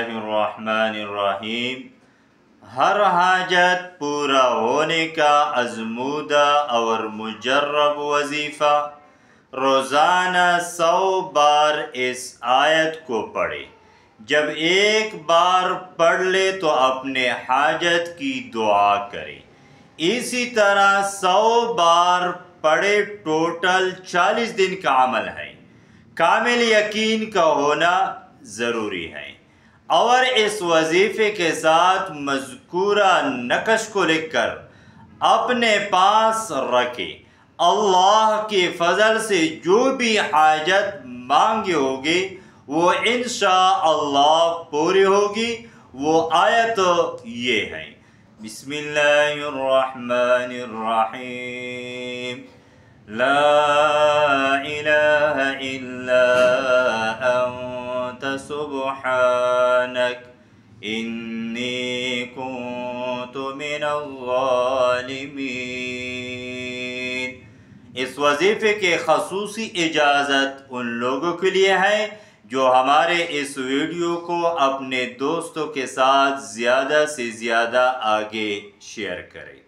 اللہ الرحمن الرحیم۔ ہر حاجت پورا ہونے کا ازمودہ اور مجرب وظیفہ، روزانہ 100 بار اس آیت کو پڑھے۔ جب ایک بار پڑھ لے تو اپنے حاجت کی دعا کرے۔ اسی طرح 100 بار پڑھے، ٹوٹل 40 دن کا عمل ہے۔ کامل یقین کا ہونا ضروری ہے، اور اس وظیفے کے ساتھ مذکورہ نقش کو لکھ کر اپنے پاس رکھے۔ اللہ کے فضل سے جو بھی حاجت مانگے ہوگی وہ انشاءاللہ پوری ہوگی۔ وہ آیت یہ ہے، بسم اللہ الرحمن الرحیم، لا الہ الا انت سبحانک انی کنت من الظالمین۔ اس وظیفے کے خصوصی اجازت ان لوگوں کے لیے ہے جو ہمارے اس ویڈیو کو اپنے دوستوں کے ساتھ زیادہ سے زیادہ آگے شیئر کریں۔